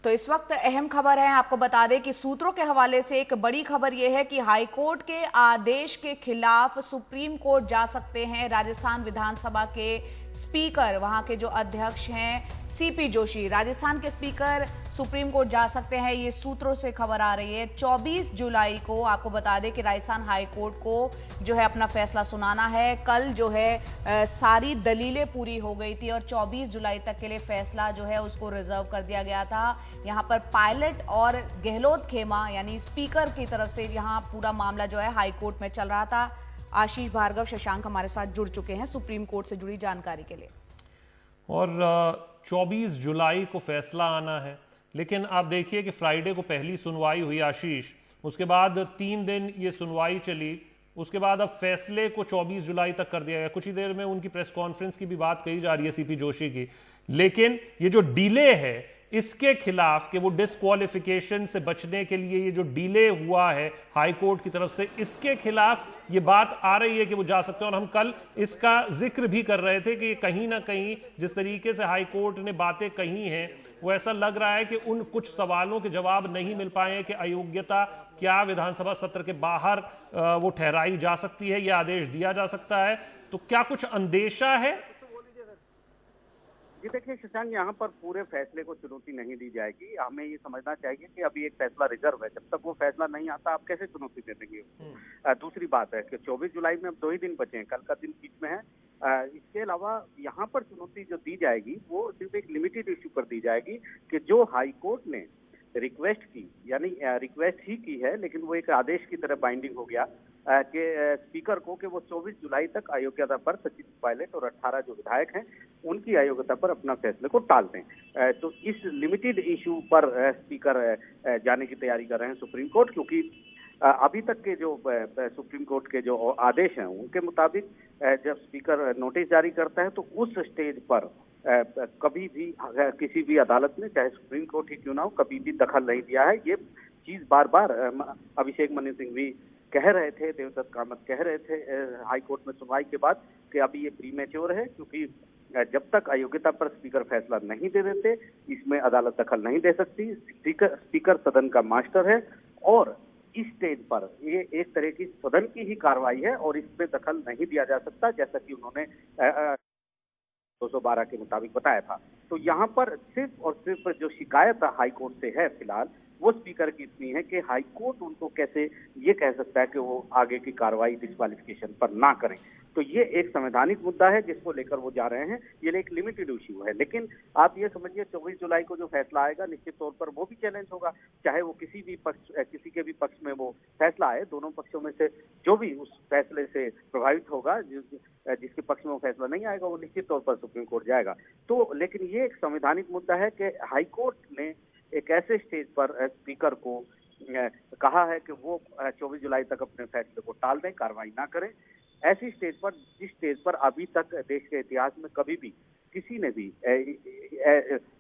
तो इस वक्त अहम खबर है, आपको बता दें कि सूत्रों के हवाले से एक बड़ी खबर यह है कि हाईकोर्ट के आदेश के खिलाफ सुप्रीम कोर्ट जा सकते हैं राजस्थान विधानसभा के स्पीकर। वहां के जो अध्यक्ष हैं सीपी जोशी, राजस्थान के स्पीकर सुप्रीम कोर्ट जा सकते हैं, ये सूत्रों से खबर आ रही है। 24 जुलाई को आपको बता दें कि राजस्थान हाईकोर्ट को जो है अपना फैसला सुनाना है। कल जो है सारी दलीलें पूरी हो गई थी और 24 जुलाई तक के लिए फैसला जो है उसको रिजर्व कर दिया गया था। यहाँ पर पायलट और गहलोत खेमा यानी स्पीकर की तरफ से यहाँ पूरा मामला जो है हाईकोर्ट में चल रहा था। आशीष भार्गव, शशांक हमारे साथ जुड़ चुके हैं सुप्रीम कोर्ट से जुड़ी जानकारी के लिए। और 24 जुलाई को फैसला आना है, लेकिन आप देखिए कि फ्राइडे को पहली सुनवाई हुई आशीष, उसके बाद 3 दिन ये सुनवाई चली, उसके बाद अब फैसले को 24 जुलाई तक कर दिया गया। कुछ ही देर में उनकी प्रेस कॉन्फ्रेंस की भी बात कही जा रही है सीपी जोशी की, लेकिन ये जो डिले है इसके खिलाफ कि वो डिस्क्वालिफिकेशन से बचने के लिए ये जो डिले हुआ है हाईकोर्ट की तरफ से, इसके खिलाफ ये बात आ रही है कि वो जा सकते हैं। और हम कल इसका जिक्र भी कर रहे थे कि कहीं ना कहीं जिस तरीके से हाईकोर्ट ने बातें कही हैं वो ऐसा लग रहा है कि उन कुछ सवालों के जवाब नहीं मिल पाए हैं कि अयोग्यता क्या विधानसभा सत्र के बाहर वो ठहराई जा सकती है, यह आदेश दिया जा सकता है। तो क्या कुछ अंदेशा है? जी देखिए शशांक, यहाँ पर पूरे फैसले को चुनौती नहीं दी जाएगी। हमें ये समझना चाहिए कि अभी एक फैसला रिजर्व है, जब तक वो फैसला नहीं आता आप कैसे चुनौती दे देंगे। दूसरी बात है कि 24 जुलाई में अब 2 ही दिन बचे हैं, कल का दिन बीच में है। इसके अलावा यहाँ पर चुनौती जो दी जाएगी वो सिर्फ एक लिमिटेड इश्यू पर दी जाएगी कि जो हाई कोर्ट ने रिक्वेस्ट की, यानी रिक्वेस्ट ही की है लेकिन वो एक आदेश की तरह बाइंडिंग हो गया कि स्पीकर को कि वो 24 जुलाई तक अयोग्यता पर सचिन पायलट और 18 जो विधायक हैं उनकी अयोग्यता पर अपना फैसले को टाल दें। तो इस लिमिटेड इशू पर स्पीकर जाने की तैयारी कर रहे हैं सुप्रीम कोर्ट, क्योंकि अभी तक के जो सुप्रीम कोर्ट के जो आदेश हैं उनके मुताबिक जब स्पीकर नोटिस जारी करता है तो उस स्टेज पर कभी भी किसी भी अदालत ने, चाहे सुप्रीम कोर्ट ही क्यों ना हो, कभी भी दखल नहीं दिया है। ये चीज बार बार अभिषेक मनु सिंह भी कह रहे थे, देवदत्त कामत कह रहे थे हाई कोर्ट में सुनवाई के बाद कि अभी ये प्रीमेच्योर है, क्योंकि जब तक अयोग्यता पर स्पीकर फैसला नहीं दे देते इसमें अदालत दखल नहीं दे सकती। स्पीकर सदन का मास्टर है और इस स्टेज पर ये एक तरह की सदन की ही कार्रवाई है और इसमें दखल नहीं दिया जा सकता, जैसा कि उन्होंने 212 के मुताबिक बताया था। तो यहाँ पर सिर्फ और सिर्फ जो शिकायत हाई कोर्ट से है फिलहाल वो स्पीकर की इतनी है कि हाई कोर्ट उनको कैसे ये कह सकता है कि वो आगे की कार्रवाई डिस्क्वालिफिकेशन पर ना करें। तो ये एक संवैधानिक मुद्दा है जिसको लेकर वो जा रहे हैं। ये एक लिमिटेड इश्यू है, लेकिन आप ये समझिए 24 जुलाई को जो फैसला आएगा निश्चित तौर पर वो भी चैलेंज होगा, चाहे वो किसी के भी पक्ष में वो फैसला आए। दोनों पक्षों में से जो भी उस फैसले से प्रभावित होगा, जिसके पक्ष में वो फैसला नहीं आएगा वो निश्चित तौर पर सुप्रीम कोर्ट जाएगा। तो लेकिन ये एक संवैधानिक मुद्दा है कि हाई कोर्ट ने एक ऐसे स्टेज पर स्पीकर को कहा है कि वो 24 जुलाई तक अपने फैसले को टाल दें, कार्रवाई ना करें। ऐसी स्टेज पर, जिस स्टेज पर अभी तक देश के इतिहास में कभी भी किसी ने भी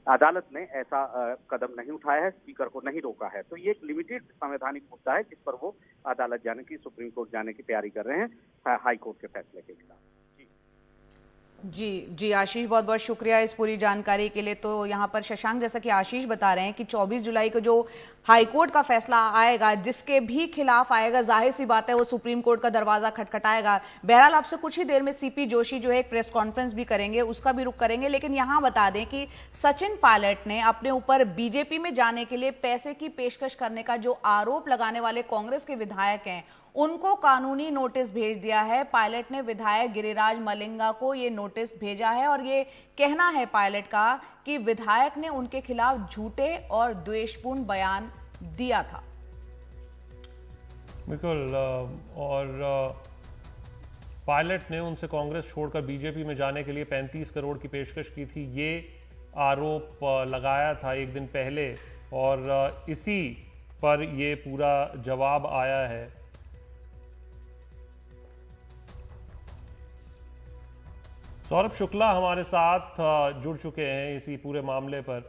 अदालत ने ऐसा कदम नहीं उठाया है, स्पीकर को नहीं रोका है। तो ये एक लिमिटेड संवैधानिक मुद्दा है जिस पर वो अदालत जाने की, सुप्रीम कोर्ट जाने की तैयारी कर रहे हैं हाई कोर्ट के फैसले के खिलाफ। जी आशीष, बहुत बहुत शुक्रिया इस पूरी जानकारी के लिए। तो यहाँ पर शशांक, जैसा कि आशीष बता रहे हैं कि 24 जुलाई को जो हाईकोर्ट का फैसला आएगा, जिसके भी खिलाफ आएगा, जाहिर सी बात है वो सुप्रीम कोर्ट का दरवाजा खटखटाएगा। बहरहाल आपसे कुछ ही देर में सीपी जोशी जो है एक प्रेस कॉन्फ्रेंस भी करेंगे, उसका भी रुख करेंगे। लेकिन यहाँ बता दें कि सचिन पायलट ने अपने ऊपर बीजेपी में जाने के लिए पैसे की पेशकश करने का जो आरोप लगाने वाले कांग्रेस के विधायक हैं उनको कानूनी नोटिस भेज दिया है। पायलट ने विधायक गिरिराज मलिंगा को ये नोटिस भेजा है और ये कहना है पायलट का कि विधायक ने उनके खिलाफ झूठे और द्वेषपूर्ण बयान दिया था। बिल्कुल, और पायलट ने उनसे कांग्रेस छोड़कर बीजेपी में जाने के लिए 35 करोड़ की पेशकश की थी, ये आरोप लगाया था एक दिन पहले और इसी पर ये पूरा जवाब आया है। सौरभ शुक्ला हमारे साथ जुड़ चुके हैं इसी पूरे मामले पर।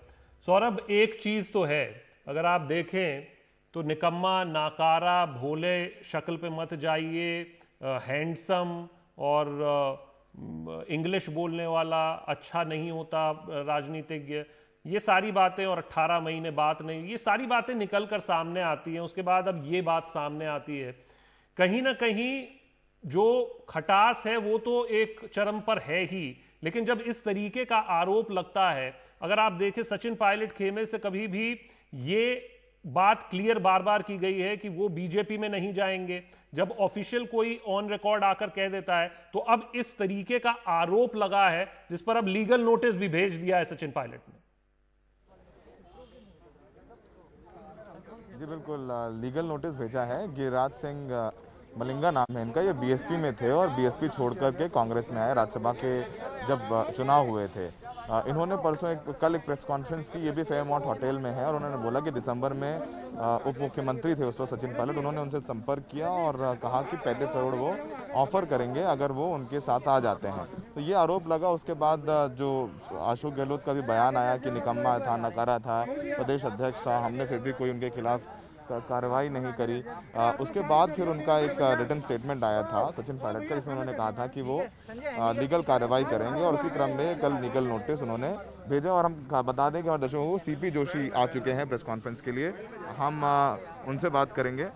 सौरभ, एक चीज तो है, अगर आप देखें तो निकम्मा, नाकारा, भोले शक्ल पे मत जाइए, हैंडसम और इंग्लिश बोलने वाला अच्छा नहीं होता राजनीतिज्ञ, ये सारी बातें, और 18 महीने बात नहीं, ये सारी बातें निकल कर सामने आती हैं। उसके बाद अब ये बात सामने आती है, कहीं ना कहीं जो खटास है वो तो एक चरम पर है ही, लेकिन जब इस तरीके का आरोप लगता है, अगर आप देखें सचिन पायलट खेमे से कभी भी ये बात क्लियर बार बार की गई है कि वो बीजेपी में नहीं जाएंगे। जब ऑफिशियल कोई ऑन रिकॉर्ड आकर कह देता है, तो अब इस तरीके का आरोप लगा है जिस पर अब लीगल नोटिस भी भेज दिया है सचिन पायलट ने। जी बिल्कुल, लीगल नोटिस भेजा है। गिरिराज सिंह मलिंगा नाम है इनका, ये बीएसपी में थे और बीएसपी छोड़ करके कांग्रेस में आए राज्यसभा के जब चुनाव हुए थे। इन्होंने परसों कल एक प्रेस कॉन्फ्रेंस की, ये भी फेयरमाउंट होटल में है, और उन्होंने बोला कि दिसंबर में उप मुख्यमंत्री थे उस वक्त सचिन पायलट, उन्होंने उनसे संपर्क किया और कहा कि 35 करोड़ वो ऑफर करेंगे अगर वो उनके साथ आ जाते हैं। तो ये आरोप लगा। उसके बाद जो अशोक गहलोत का भी बयान आया कि निकम्मा था, नकारा था, प्रदेश अध्यक्ष था, हमने फिर भी कोई उनके खिलाफ कार्रवाई नहीं करी। उसके बाद फिर उनका एक रिटन स्टेटमेंट आया था सचिन पायलट का, जिसमें उन्होंने कहा था कि वो लीगल कार्रवाई करेंगे, और उसी क्रम में कल लीगल नोटिस उन्होंने भेजा। और हम बता दें कि हमारे दर्शकों को सीपी जोशी आ चुके हैं प्रेस कॉन्फ्रेंस के लिए, हम उनसे बात करेंगे।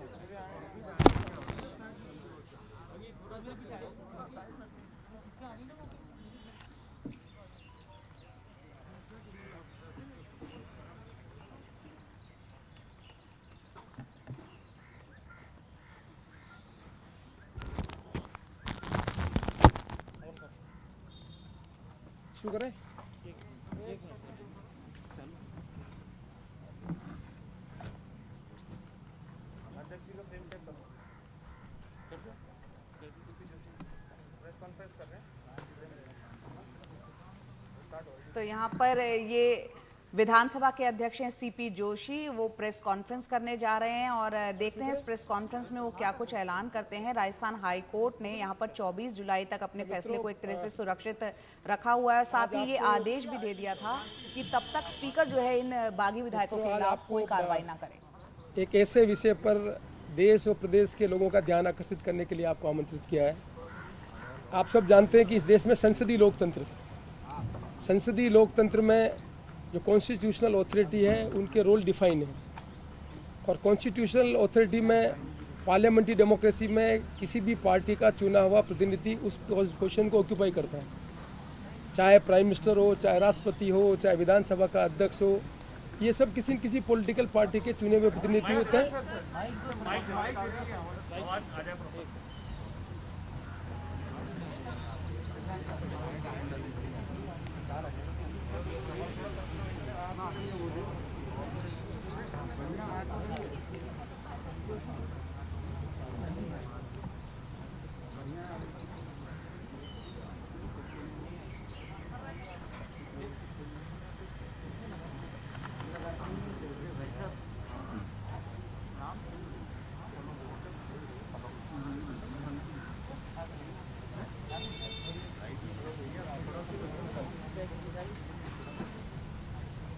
करें तो यहाँ पर ये विधानसभा के अध्यक्ष हैं सीपी जोशी, वो प्रेस कॉन्फ्रेंस करने जा रहे हैं और देखते हैं इस प्रेस कॉन्फ्रेंस में वो क्या कुछ ऐलान करते हैं। राजस्थान हाई कोर्ट ने यहाँ पर 24 जुलाई तक अपने फैसले को एक तरह से सुरक्षित रखा हुआ है और साथ ही ये आदेश भी दे दिया था कि तब तक स्पीकर जो है इन बागी विधायकों के खिलाफ कोई कार्रवाई ना करे। एक ऐसे विषय पर देश और प्रदेश के लोगों का ध्यान आकर्षित करने के लिए आपको आमंत्रित किया है। आप सब जानते हैं कि इस देश में संसदीय लोकतंत्र में जो कॉन्स्टिट्यूशनल अथॉरिटी है उनके रोल डिफाइन है, और कॉन्स्टिट्यूशनल अथॉरिटी में पार्लियामेंट्री डेमोक्रेसी में किसी भी पार्टी का चुना हुआ प्रतिनिधि उस पोजीशन को ऑक्यूपाई करता है, चाहे प्राइम मिनिस्टर हो, चाहे राष्ट्रपति हो, चाहे विधानसभा का अध्यक्ष हो। ये सब किसी न किसी पॉलिटिकल पार्टी के चुने हुए प्रतिनिधि होते हैं।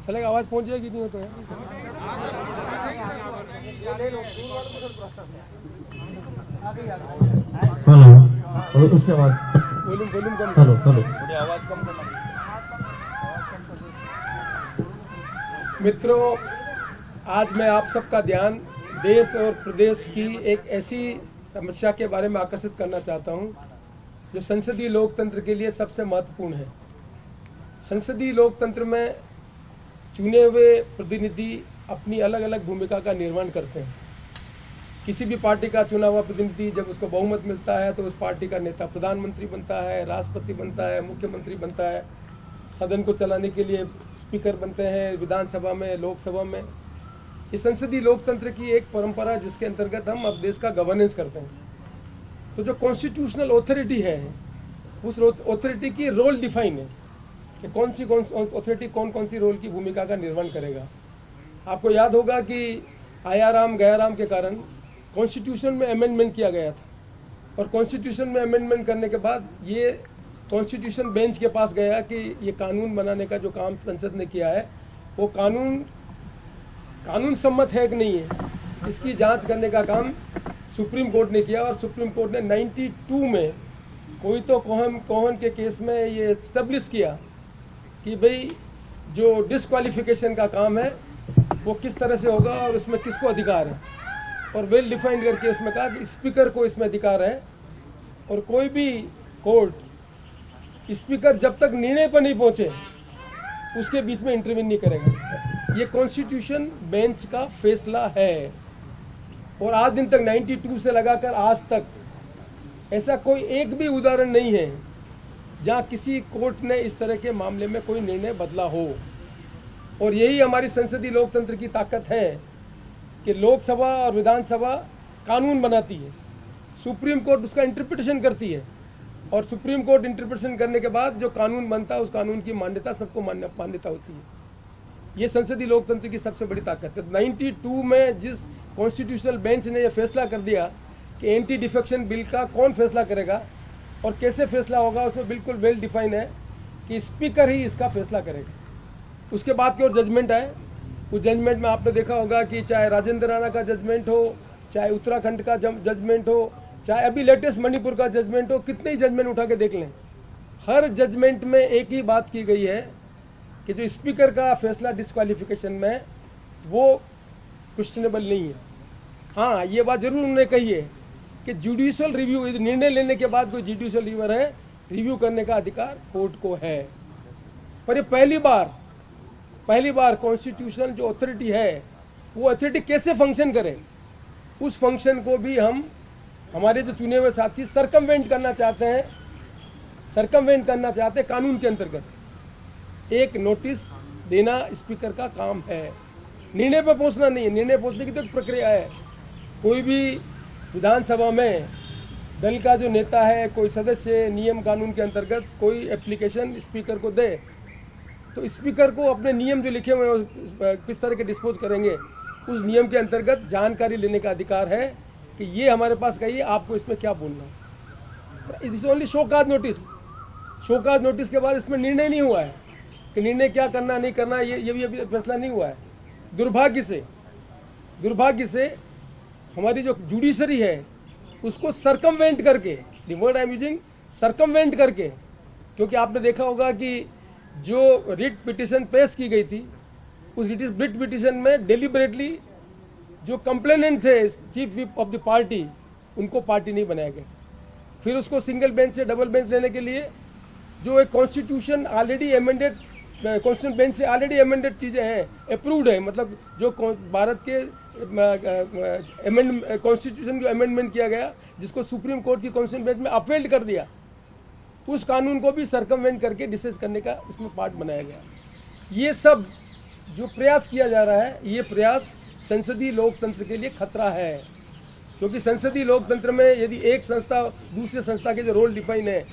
चलेगा, आवाज पहुंच जाएगी, नहीं हो तो हेलो, उसके बाद वॉल्यूम कम, हेलो आवाज कम करना। मित्रों, आज मैं आप सबका ध्यान देश और प्रदेश की एक ऐसी समस्या के बारे में आकर्षित करना चाहता हूं जो संसदीय लोकतंत्र के लिए सबसे महत्वपूर्ण है। संसदीय लोकतंत्र में चुने हुए प्रतिनिधि अपनी अलग अलग भूमिका का निर्वहन करते हैं। किसी भी पार्टी का चुना हुआ प्रतिनिधि जब उसको बहुमत मिलता है तो उस पार्टी का नेता प्रधानमंत्री बनता है, राष्ट्रपति बनता है, मुख्यमंत्री बनता है, सदन को चलाने के लिए स्पीकर बनते हैं, विधानसभा में, लोकसभा में। इस संसदीय लोकतंत्र की एक परंपरा जिसके अंतर्गत हम अब देश का गवर्नेंस करते हैं। तो जो कॉन्स्टिट्यूशनल अथॉरिटी है उस अथॉरिटी की रोल डिफाइन है कि कौन सी अथॉरिटी कौन सी रोल की भूमिका का निर्वहन करेगा। आपको याद होगा कि आयाराम गयाराम के कारण कॉन्स्टिट्यूशन में अमेंडमेंट किया गया था, और कॉन्स्टिट्यूशन में अमेंडमेंट करने के बाद ये कॉन्स्टिट्यूशन बेंच के पास गया कि ये कानून बनाने का जो काम संसद ने किया है वो कानून सम्मत है कि नहीं है, इसकी जांच करने का काम सुप्रीम कोर्ट ने किया। और सुप्रीम कोर्ट ने 92 में कोई तो कोहन के केस में ये एस्टेब्लिश किया कि भाई जो डिस्क्वालिफिकेशन का काम है वो किस तरह से होगा और उसमें किसको अधिकार है, और वेल डिफाइंड करके इसमें कहा कि स्पीकर को इसमें अधिकार है और कोई भी कोर्ट स्पीकर जब तक निर्णय पर नहीं पहुंचे उसके बीच में इंटरवीन नहीं करेगा। ये कॉन्स्टिट्यूशन बेंच का फैसला है और आज दिन तक 92 से लगाकर आज तक ऐसा कोई एक भी उदाहरण नहीं है जहां किसी कोर्ट ने इस तरह के मामले में कोई निर्णय बदला हो। और यही हमारी संसदीय लोकतंत्र की ताकत है कि लोकसभा और विधानसभा कानून बनाती है, सुप्रीम कोर्ट उसका इंटरप्रिटेशन करती है और सुप्रीम कोर्ट इंटरप्रिटेशन करने के बाद जो कानून बनता है उस कानून की मान्यता सबको मान्यता होती है। ये संसदीय लोकतंत्र की सबसे बड़ी ताकत है। 92 में जिस कॉन्स्टिट्यूशनल बेंच ने यह फैसला कर दिया कि एंटी डिफेक्शन बिल का कौन फैसला करेगा और कैसे फैसला होगा, उसमें बिल्कुल वेल डिफाइन है कि स्पीकर ही इसका फैसला करेगा। उसके बाद की और जजमेंट आए, उस जजमेंट में आपने देखा होगा कि चाहे राजेंद्र राणा का जजमेंट हो, चाहे उत्तराखंड का जजमेंट हो, चाहे अभी लेटेस्ट मणिपुर का जजमेंट हो, कितने ही जजमेंट उठा के देख लें, हर जजमेंट में एक ही बात की गई है कि जो स्पीकर का फैसला डिस्क्वालिफिकेशन में वो क्वेश्चनेबल नहीं है। हाँ, ये बात जरूर उन्होंने कही है कि जुडिशियल रिव्यू, निर्णय लेने के बाद कोई जुडिशियल रिव्यू है, रिव्यू करने का अधिकार कोर्ट को है। पर ये पहली बार कॉन्स्टिट्यूशनल जो अथॉरिटी है वो अथॉरिटी कैसे फंक्शन करे, उस फंक्शन को भी हमारे जो चुने हुए साथी सरकमवेंट करना चाहते हैं कानून के अंतर्गत। एक नोटिस देना स्पीकर का काम है, निर्णय पर पहुंचना नहीं है। निर्णय पहुंचने की तो एक प्रक्रिया है। कोई भी विधानसभा में दल का जो नेता है, कोई सदस्य नियम कानून के अंतर्गत कोई एप्लीकेशन स्पीकर को दे तो स्पीकर को अपने नियम जो लिखे हुए हैं किस तरह के डिस्पोज करेंगे, उस नियम के अंतर्गत जानकारी लेने का अधिकार है कि ये हमारे पास कहिए आपको इसमें क्या बोलना है। It is only show cause notice. Show cause notice के बाद इसमें निर्णय नहीं हुआ है कि निर्णय क्या करना नहीं करना, ये भी अभी फैसला नहीं हुआ है। दुर्भाग्य से हमारी जो जुडिशरी है उसको सरकमवेंट करके, the word I am using circumvent करके, क्योंकि आपने देखा होगा कि जो रिट पिटीशन पेश की गई थी उस रिट पिटीशन में डेलिबरेटली जो कंप्लेनेंट थे chief whip of the party उनको पार्टी नहीं बनाया गया। फिर उसको सिंगल बेंच से डबल बेंच लेने के लिए जो एक constitution already amended, constitution bench से ऑलरेडी अमेंडेड चीजें हैं, अप्रूव्ड है, मतलब जो भारत के कॉन्स्टिट्यूशन जो अमेंडमेंट किया गया जिसको सुप्रीम कोर्ट की कॉन्स्टिट्यूशन बेंच में अपील कर दिया, उस कानून को भी सरकमवेंट करके डिस्कस करने का उसमें पार्ट बनाया गया। ये सब जो प्रयास किया जा रहा है, ये प्रयास संसदीय लोकतंत्र के लिए खतरा है, क्योंकि संसदीय लोकतंत्र में यदि एक संस्था दूसरे संस्था के जो रोल डिफाइन है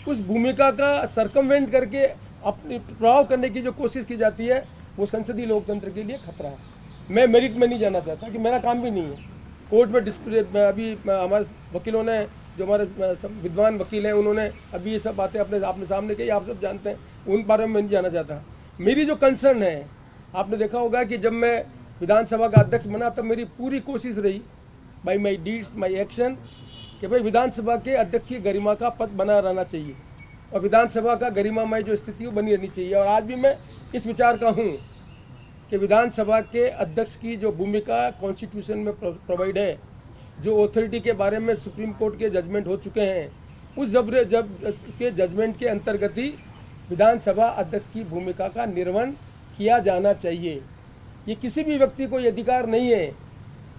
उस भूमिका का सरकमवेंट करके अपने प्रभाव करने की जो कोशिश की जाती है, वो संसदीय लोकतंत्र के लिए खतरा है। मैं मेरिट में नहीं जाना चाहता कि मेरा काम भी नहीं है। कोर्ट में अभी हमारे वकीलों ने, जो हमारे विद्वान वकील हैं, उन्होंने अभी ये सब बातें अपने सामने कही, आप सब जानते हैं, उन बारे में मैं नहीं जाना चाहता। मेरी जो कंसर्न है, आपने देखा होगा कि जब मैं विधानसभा का अध्यक्ष बना तब मेरी पूरी कोशिश रही, by my deeds my action, कि भाई विधानसभा के अध्यक्ष की गरिमा का पद बना रहना चाहिए और विधानसभा का गरिमामय जो स्थिति वो बनी रहनी चाहिए। और आज भी मैं इस विचार का हूँ कि विधानसभा के अध्यक्ष की जो भूमिका कॉन्स्टिट्यूशन में प्रोवाइड है, जो अथॉरिटी के बारे में सुप्रीम कोर्ट के जजमेंट हो चुके हैं, उस के जजमेंट के अंतर्गत ही विधानसभा अध्यक्ष की भूमिका का निर्वहन किया जाना चाहिए। ये किसी भी व्यक्ति को ये अधिकार नहीं है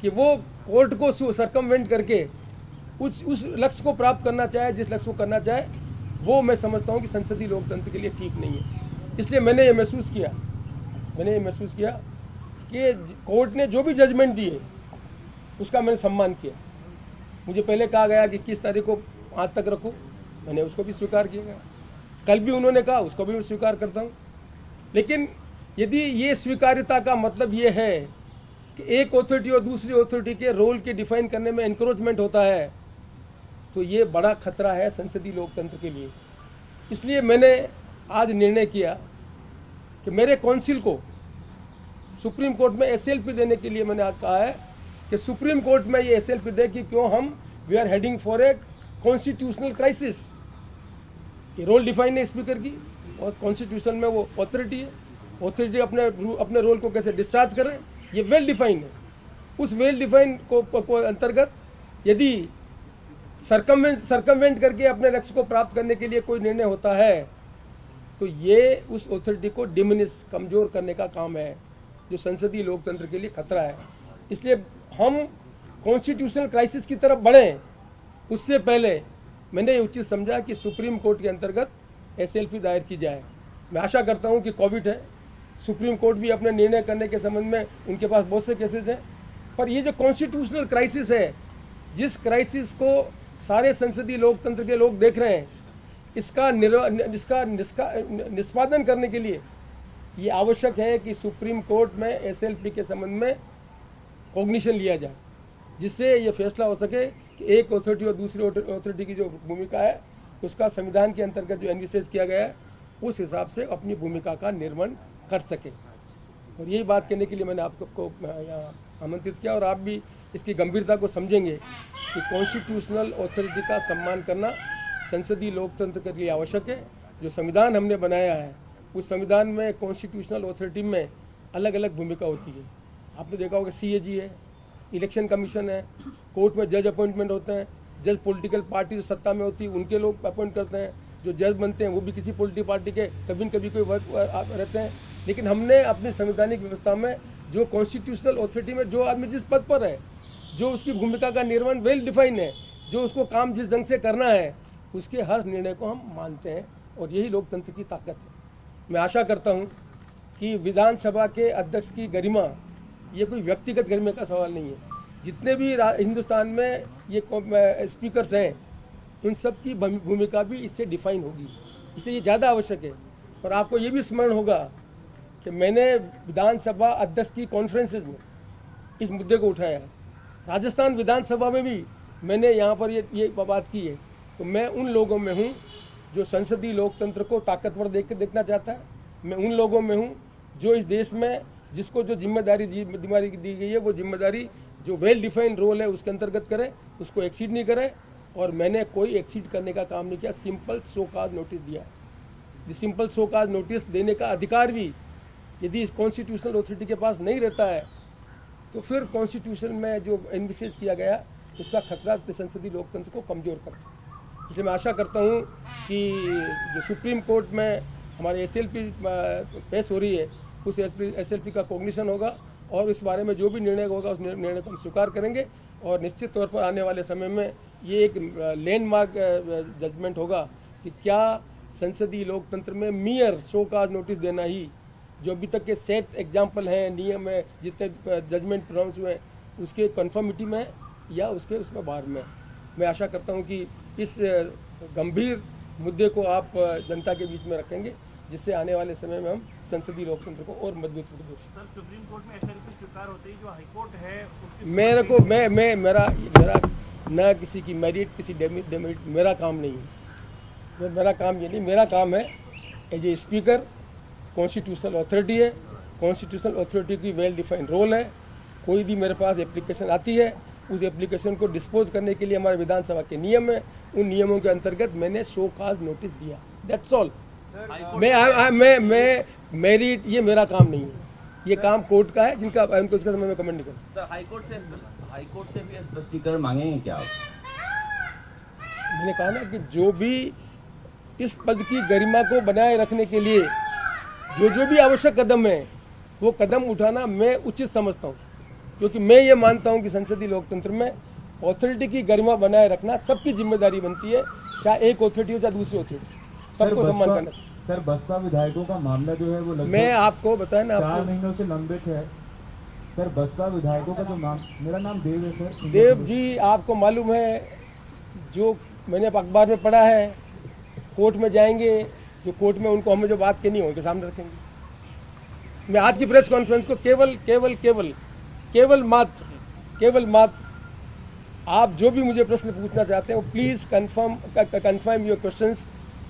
कि वो कोर्ट को सरकमवेंट करके उस लक्ष्य को प्राप्त करना चाहे, जिस लक्ष्य को करना चाहे, वो मैं समझता हूँ कि संसदीय लोकतंत्र के लिए ठीक नहीं है। इसलिए मैंने ये महसूस किया कि कोर्ट ने जो भी जजमेंट दिए उसका मैंने सम्मान किया। मुझे पहले कहा गया कि 21 तारीख को आज तक रखो, मैंने उसको भी स्वीकार किया गया। कल भी उन्होंने कहा, उसको भी मैं स्वीकार करता हूँ। लेकिन यदि ये स्वीकार्यता का मतलब ये है कि एक अथॉरिटी और दूसरी अथॉरिटी के रोल के डिफाइन करने में एनक्रोचमेंट होता है, तो ये बड़ा खतरा है संसदीय लोकतंत्र के लिए। इसलिए मैंने आज निर्णय किया कि मेरे काउंसिल को सुप्रीम कोर्ट में एसएलपी देने के लिए मैंने आज कहा है कि सुप्रीम कोर्ट में ये एसएलपी दे कि क्यों हम we are heading for a constitutional crisis. ये रोल डिफाइन है स्पीकर की और कॉन्स्टिट्यूशन में वो अथॉरिटी है। ऑथोरिटी अपने रोल को कैसे डिस्चार्ज करें, ये वेल डिफाइंड है। उस वेल डिफाइंड को अंतर्गत यदि सरकमवेंट करके अपने लक्ष्य को प्राप्त करने के लिए कोई निर्णय होता है तो ये उस ऑथोरिटी को डिमिनिश, कमजोर करने का काम है, जो संसदीय लोकतंत्र के लिए खतरा है। इसलिए हम कॉन्स्टिट्यूशनल क्राइसिस की तरफ बढ़े उससे पहले मैंने ये उचित समझा कि सुप्रीम कोर्ट के अंतर्गत एसएलपी दायर की जाए। मैं आशा करता हूं कि कोविड है, सुप्रीम कोर्ट भी अपने निर्णय करने के संबंध में उनके पास बहुत से केसेस हैं, पर ये जो कॉन्स्टिट्यूशनल क्राइसिस है, जिस क्राइसिस को सारे संसदीय लोकतंत्र के लोग देख रहे हैं, इसका निष्पादन करने के लिए ये आवश्यक है कि सुप्रीम कोर्ट में एसएलपी के संबंध में कॉग्निशन लिया जाए, जिससे ये फैसला हो सके कि एक ऑथोरिटी और दूसरी ऑथोरिटी की जो भूमिका है उसका संविधान के अंतर्गत जो एनविसेज किया गया है उस हिसाब से अपनी भूमिका का निर्वहन कर सके। और यही बात कहने के लिए मैंने आपको यहाँ आमंत्रित किया, और आप भी इसकी गंभीरता को समझेंगे कि कॉन्स्टिट्यूशनल ऑथोरिटी का सम्मान करना संसदीय लोकतंत्र के लिए आवश्यक है। जो संविधान हमने बनाया है उस संविधान में कॉन्स्टिट्यूशनल ऑथोरिटी में अलग अलग भूमिका होती है। आपने देखा होगा सीएजी है, इलेक्शन कमीशन है, कोर्ट में जज अपॉइंटमेंट होते हैं, जज पॉलिटिकल पार्टी जो सत्ता में होती है उनके लोग अपॉइंट करते हैं, जो जज बनते हैं वो भी किसी पॉलिटिकल पार्टी के कभी न कभी कोई वर्क रहते हैं। लेकिन हमने अपनी संवैधानिक व्यवस्था में जो कॉन्स्टिट्यूशनल ऑथोरिटी में जो आदमी जिस पद पर है, जो उसकी भूमिका का निर्वहन वेल डिफाइन है, जो उसको काम जिस ढंग से करना है, उसके हर निर्णय को हम मानते हैं, और यही लोकतंत्र की ताकत है। मैं आशा करता हूं कि विधानसभा के अध्यक्ष की गरिमा ये कोई व्यक्तिगत गरिमा का सवाल नहीं है। जितने भी हिंदुस्तान में ये स्पीकर्स हैं उन सब की भूमिका भी इससे डिफाइन होगी, इसलिए ये ज़्यादा आवश्यक है। और आपको ये भी स्मरण होगा कि मैंने विधानसभा अध्यक्ष की कॉन्फ्रेंसेज में इस मुद्दे को उठाया है। राजस्थान विधानसभा में भी मैंने यहाँ पर ये बात की है। तो मैं उन लोगों में हूँ जो संसदीय लोकतंत्र को ताकतवर देखना चाहता है। मैं उन लोगों में हूँ जो इस देश में जिसको जो जिम्मेदारी दी गई है वो जिम्मेदारी जो वेल डिफाइंड रोल है उसके अंतर्गत करे, उसको एक्सीड नहीं करे। और मैंने कोई एक्सीड करने का काम नहीं किया, सिंपल शो काज नोटिस दिया। सिंपल शो काज नोटिस देने का अधिकार भी यदि इस कॉन्स्टिट्यूशनल ऑथोरिटी के पास नहीं रहता है तो फिर कॉन्स्टिट्यूशन में जो एनविसेज किया गया उसका खतरा संसदीय लोकतंत्र को कमजोर करता है। इसलिए मैं आशा करता हूँ कि जो सुप्रीम कोर्ट में हमारे एसएलपी पेश हो रही है उस एसएलपी का कॉग्निशन होगा, और इस बारे में जो भी निर्णय होगा उस निर्णय को हम स्वीकार करेंगे। और निश्चित तौर पर आने वाले समय में ये एक लैंडमार्क जजमेंट होगा कि क्या संसदीय लोकतंत्र में मियर शो काज नोटिस देना ही जो अभी तक के सेट एग्जाम्पल हैं, नियम है, जितने जजमेंट प्रोनाउंस हुए उसके कन्फर्मिटी में या उसमें बाहर में। मैं आशा करता हूं कि इस गंभीर मुद्दे को आप जनता के बीच में रखेंगे, जिससे आने वाले समय में हम संसदीय लोकतंत्र को और मजबूत कर सकें। सुप्रीम कोर्ट में एसएलपी स्वीकार होते ही जो हाईकोर्ट है मेरे को मेरा न किसी की मेरिट किसी डेमेरिट मेरा काम नहीं है। मेरा काम ये नहीं, मेरा काम है as a speaker, constitutional authority है, कॉन्स्टिट्यूशनल अथॉरिटी की वेल डिफाइंड रोल है। कोई भी मेरे पास एप्लीकेशन आती है उस एप्लीकेशन को डिस्पोज करने के लिए हमारे विधानसभा के नियम है, उन नियमों के अंतर्गत मैंने शो काज नोटिस दिया, दैट्स ऑल। मैं मेरिट ये मेरा काम नहीं है, ये काम कोर्ट का है जिनका उसके समय में कमेंट नहीं करूँ। सर हाईकोर्ट से भी स्पष्टीकरण मांगेंगे क्या आप? मैंने कहा ना कि जो भी इस पद की गरिमा को बनाए रखने के लिए जो भी आवश्यक कदम है वो कदम उठाना मैं उचित समझता हूँ, क्योंकि मैं ये मानता हूँ कि संसदीय लोकतंत्र में ऑथोरिटी की गरिमा बनाए रखना सबकी जिम्मेदारी बनती है, चाहे एक ऑथोरिटी हो चाहे दूसरी ऑथोरिटी, सबको सम्मान करना। सर बसपा विधायकों का मामला जो है वो लगभग मैं आपको बताया ना, 4 महीनों से लंबित है। सर बसपा विधायकों का जो मेरा नाम देव है सर। देव जी, आपको मालूम है जो मैंने अखबार में पढ़ा है, कोर्ट में जाएंगे, जो कोर्ट में उनको हमें जो बात कहनी हो उनके सामने रखेंगे। मैं आज की प्रेस कॉन्फ्रेंस को केवल मात्र आप जो भी मुझे प्रश्न पूछना चाहते हैं वो please confirm your questions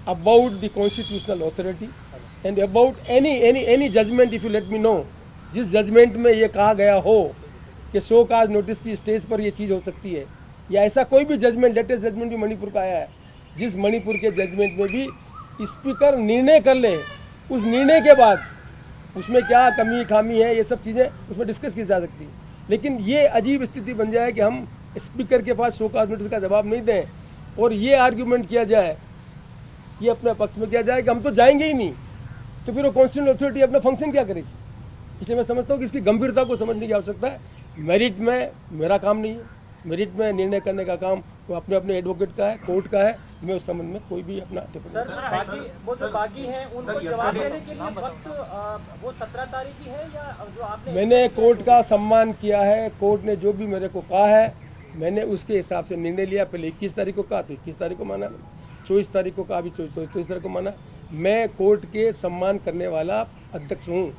about the constitutional authority and about any judgment if you let me know, जिस जजमेंट में ये कहा गया हो कि शो काज नोटिस की स्टेज पर ये चीज हो सकती है, या ऐसा कोई भी जजमेंट, लेटेस्ट जजमेंट भी मणिपुर का आया है, जिस मणिपुर के जजमेंट में भी स्पीकर निर्णय कर ले, उस निर्णय के बाद उसमें क्या कमी खामी है, ये सब चीज़ें उसमें डिस्कस की जा सकती है। लेकिन ये अजीब स्थिति बन जाए कि हम स्पीकर के पास शो कॉज नोटिस का जवाब नहीं दें और ये आर्ग्यूमेंट किया जाए, ये अपने पक्ष में किया जाए कि हम तो जाएंगे ही नहीं, तो फिर वो कॉन्स्टिट्यूशनल अथॉरिटी अपना फंक्शन क्या करेगी। इसलिए मैं समझता हूँ कि इसकी गंभीरता को समझने की आवश्यकता है। मेरिट में मेरा काम नहीं है, मेरिट में निर्णय करने का काम वो अपने अपने एडवोकेट का है, कोर्ट का है। मैं उस संबंध में कोई भी अपना बाकी हैं उनको जवाब देने के लिए वक्त वो 17 तारीख की है या जो आपने मैंने कोर्ट का सम्मान किया है। कोर्ट ने जो भी मेरे को कहा है मैंने उसके हिसाब से निर्णय लिया। पहले 21 तारीख को कहा तो 21 तारीख को माना, 24 तारीख को कहा, अभी 24 तारीख को माना। मैं कोर्ट के सम्मान करने वाला अध्यक्ष हूँ,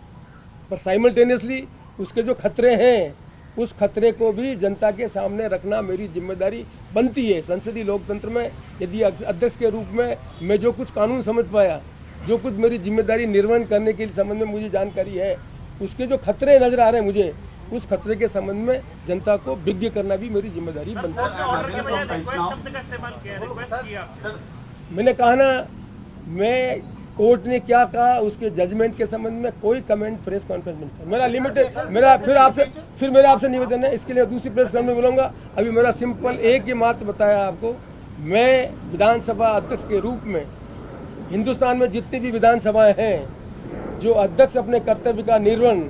पर साइमल्टेनियसली उसके जो खतरे हैं उस खतरे को भी जनता के सामने रखना मेरी जिम्मेदारी बनती है। संसदीय लोकतंत्र में यदि अध्यक्ष के रूप में मैं जो कुछ कानून समझ पाया, जो कुछ मेरी जिम्मेदारी निर्वहन करने के संबंध में मुझे जानकारी है, उसके जो खतरे नजर आ रहे हैं मुझे, उस खतरे के संबंध में जनता को विज्ञ करना भी मेरी जिम्मेदारी बनती है। मैंने कहा ना, मैं कोर्ट ने क्या कहा उसके जजमेंट के संबंध में कोई कमेंट प्रेस कॉन्फ्रेंस में नहीं। मेरा लिमिटेड, मेरा फिर आपसे निवेदन है, इसके लिए दूसरी प्रेस कॉन्फ्रेंस में मिलूंगा। अभी मेरा सिंपल एक ही मात्र बताया आपको, मैं विधानसभा अध्यक्ष के रूप में हिंदुस्तान में जितनी भी विधानसभाएं हैं, जो अध्यक्ष अपने कर्तव्य का निर्वहन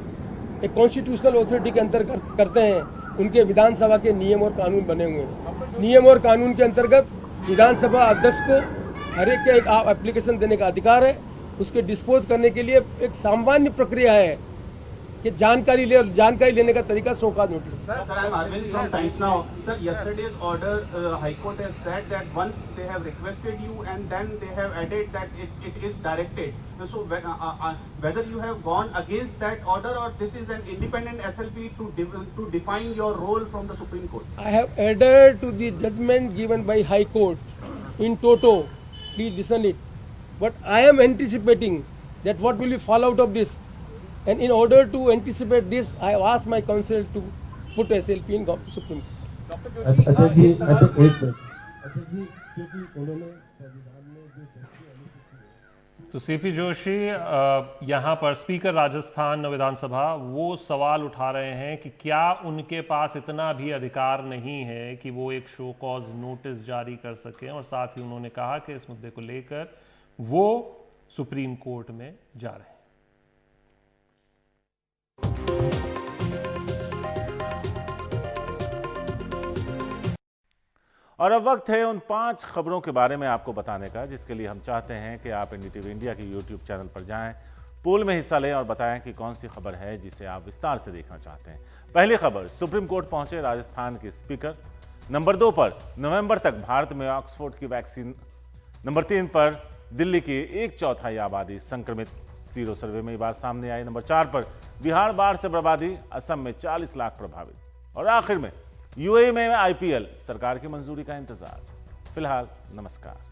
एक कॉन्स्टिट्यूशनल अथॉरिटी के अंतर्गत करते हैं, उनके विधानसभा के नियम और कानून बने हुए हैं। नियम और कानून के अंतर्गत विधानसभा अध्यक्ष को हर एक के एक एप्लीकेशन देने का अधिकार है। उसके डिस्पोज करने के लिए एक सामान्य प्रक्रिया है कि जानकारी लेने का तरीका show cause notice. Sir, I am Arvind from Times Now. Sir, yesterday's order, High Court has said that once they have requested you and then they have added that it is directed. So whether you have gone against that order or this is an independent SLP to define your role from the Supreme Court. I have adhered to the judgment given by High Court in toto. Please listen it. But I am anticipating that what will be fallout of this. And in order to anticipate this, I have asked my counsel to put SLP in Supreme Court. अच्छा जी, अच्छा एक minute, अच्छा जी, क्योंकि उन्होंने संविधान में जो तो सीपी जोशी यहाँ पर स्पीकर राजस्थान विधानसभा वो सवाल उठा रहे हैं कि क्या उनके पास इतना भी अधिकार नहीं है कि वो एक शो कॉज नोटिस जारी कर सकें, और साथ ही उन्होंने कहा कि इस मुद्दे को लेकर वो सुप्रीम कोर्ट में जा रहे हैं। और अब वक्त है उन 5 खबरों के बारे में आपको बताने का जिसके लिए हम चाहते हैं कि आप एनडीटीवी इंडिया के यूट्यूब चैनल पर जाएं, पोल में हिस्सा लें और बताएं कि कौन सी खबर है जिसे आप विस्तार से देखना चाहते हैं। पहली खबर, सुप्रीम कोर्ट पहुंचे राजस्थान के स्पीकर। नंबर 2 पर, नवंबर तक भारत में ऑक्सफोर्ड की वैक्सीन। नंबर 3 पर, दिल्ली की 1/4 आबादी संक्रमित, सीरो सर्वे में ये बात सामने आई। नंबर 4 पर, बिहार बाढ़ से बर्बादी, असम में 40 लाख प्रभावित। और आखिर में, यूएई में आईपीएल, सरकार की मंजूरी का इंतजार। फिलहाल नमस्कार।